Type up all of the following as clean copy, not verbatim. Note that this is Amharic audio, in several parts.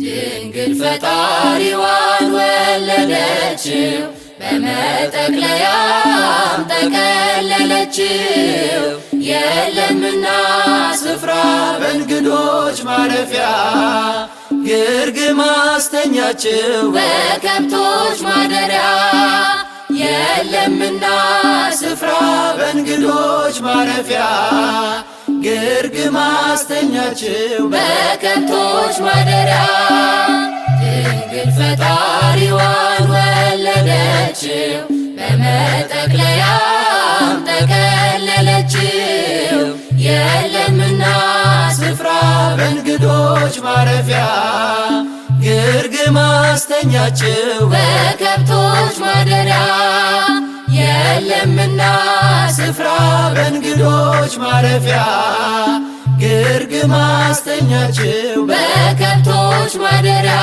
ድንግል ፈጣሪዋን ወለደችው በመጠቅለያም ጠቀለለችው። የለምና ስፍራ በእንግዶች ማረፊያ ግርግም አስተኛችው በከብቶች ማደሪያ። የለምና ስፍራ በእንግዶች ማረፊያ ግርግም አስተኛችው በከብቶች ማደሪያ። ድንግል ፈጣሪዋን ወለደችው በመጠቅለያም ጠቀለለችው። የለምና ስፍራ በእንግዶች ማረፊያ ግርግም አስተኛችው በከብቶች ማደሪያ። የለምና ስፍራ በእንግዶች ማረፊያ ግርግም አስተኛችው በከብቶች ማደሪያ።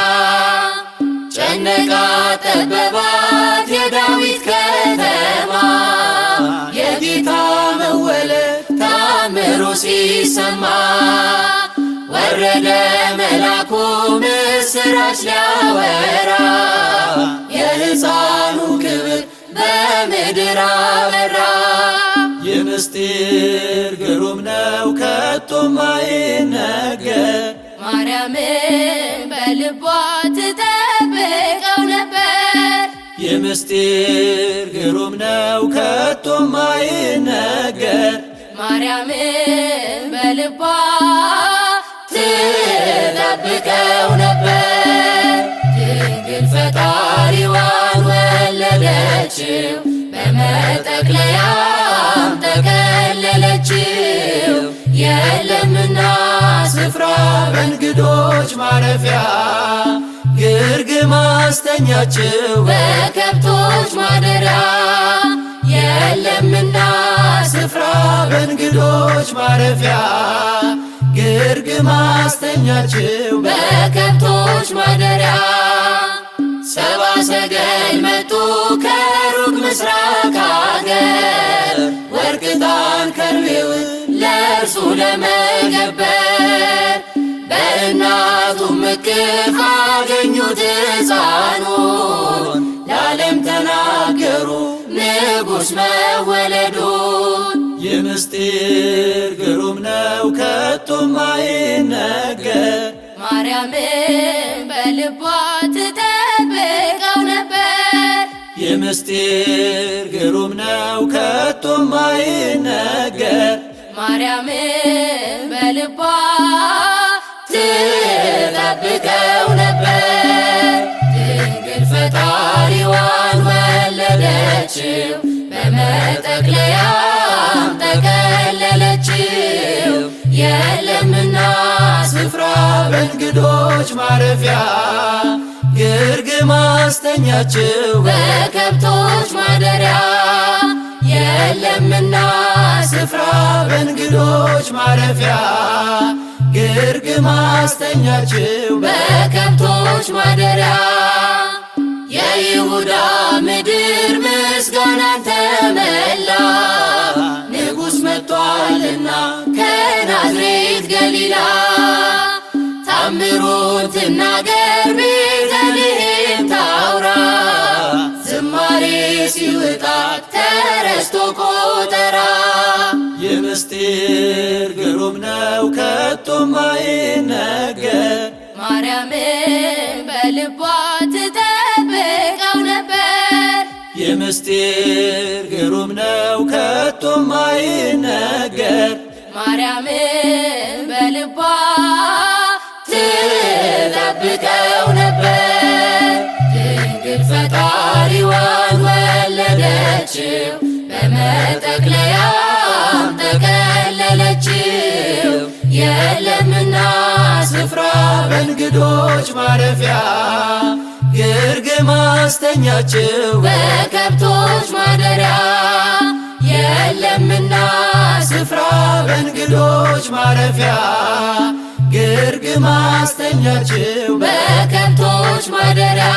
ጨነቃ ጠበባት የዳዊት ከተማ የጌታ መወለድ ታምሩ ሲሰማ። ወረደ መልአኩ ምስራች ሊያወራ የሕፃኑ ክብር በምድር አበራ። የምስጢር ግሩም ነው ከቶም አይነገር ማርያምን በልቧ ትጠብቀው ነበር። የምስጢር ግሩም ነው ከቶም አይነገር ማርያምን በልቧ ትጠብቀው ነበር። ድንግል ፈጣሪዋን ወለደችው በመጠቅለያም ጠቀለለችው። የለምና ስፍራ በእንግዶች ማረፊያ ግርግም አስተኛችው በከብቶች ማደሪያ። የለምና ስፍራ በእንግዶች ማረፊያ ግርግም አስተኛችው በከብቶች ማደሪያ። ሰብአ ሰገል መጡ ከሩቅ ምስራቅ አገር ወርቅ ዕጣን ከርቤውን ለእርሱ ለመገበር። በእናቱም እቅፍ አገኙት ሕፃኑን ለዓለም ተናገሩ ንጉሥ መወለዱን። የምስጢር ግሩም ነው ከቶም አይነገር ማርያምን በልቧ ትጠብቀው ነበር። የምስጢር ግሩም ነው ከቶም አይነገር ማርያምን በልቧ ትጠብቀው ነበር። ድንግል ፈጣሪዋን ወለደችው በመጠቅለያም ጠቀለለችው። የለምና ስፍራ በእንግዶች ማረፊያ ግርግም አስተኛችው በከብቶች ማደሪያ። የለምና ስፍራ በእንግዶች ማረፊያ ግርግም አስተኛችው በከብቶች ማደሪያ። የይሁዳ ምድር ምስጋናን ተመላ ንጉሥ መጥቷልና ከናዝሬት ገሊላ። ታምሩን ትናገር ቤተልሔም ታውራ ዝማሬ ሲውጣት ተረስቶ ቆጠራ። የምስጢር ግሩም ነው ከቶም አይነገር ማርያምን በልቧ ትጠብቀው ነበር። የምስጢር ግሩም ነው ከቶም አይነገር ማርያምን በልቧ ትጠብቀው ነበር። ድንግል ፈጣሪዋን ወለደችው በመጠቅለያም ጠቀለለችው። የለምና ስፍራ በእንግዶች ማረፊያ ግርግም አስተኛችው በከብቶች ማደሪያ። የለምና ስፍራ በእንግዶች ማረፊያ ግርግም አስተኛችው በከብቶች ማደሪያ።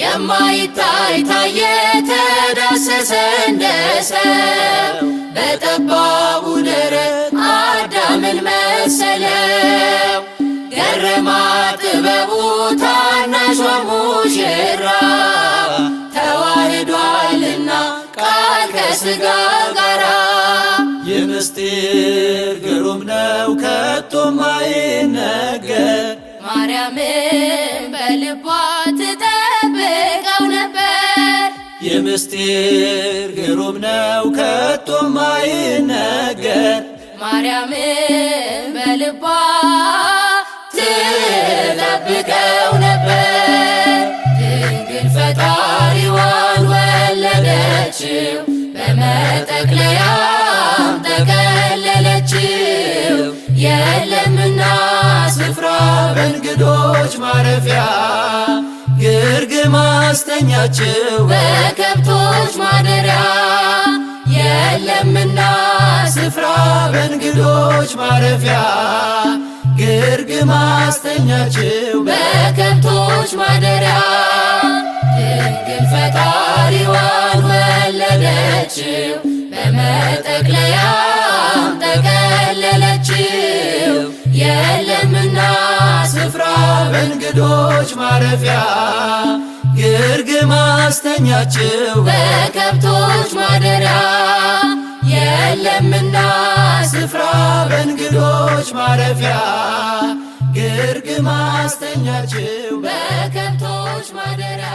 የማይታይ ታየ ተዳሰሰ እንደ ሰው በጠባቡ ደረት አዳምን መሰለው። ገረማት ጥበቡ ታናሿ ሙሽራ ተዋህዷልና ቃል ከሥጋ ጋራ የምስጢር ግሩም ነው ከቶም አይነገር ማርያምን በልቧ ትጠብቀው ነበር። የምስጢር ግሩም ነው ከቶም አይነገር ማርያምን በልቧ ትጠብቀው ነበር። ድንግል ፈጣሪዋን ወለደችው በመጠቅለያም ጠቀለለችው። የለምና ስፍራ በእንግዶች ማረፊያ ግርግም አስተኛችው በከብቶች ማደሪያ። የለምና ስፍራ በእንግዶች ማረፊያ ግርግም አስተኛችው በከብቶች ማደሪያ። ድንግል ፈጣሪዋን ወለደችው በመጠቅለያም ጠቀለለችው። የለምና ስፍራ በእንግዶች ማረፊያ ግርግም አስተኛችው በከብቶች ማደሪያ። የለምና ስፍራ በእንግዶች ማረፊያ ግርግም አስተኛችው በከብቶች ማደሪያ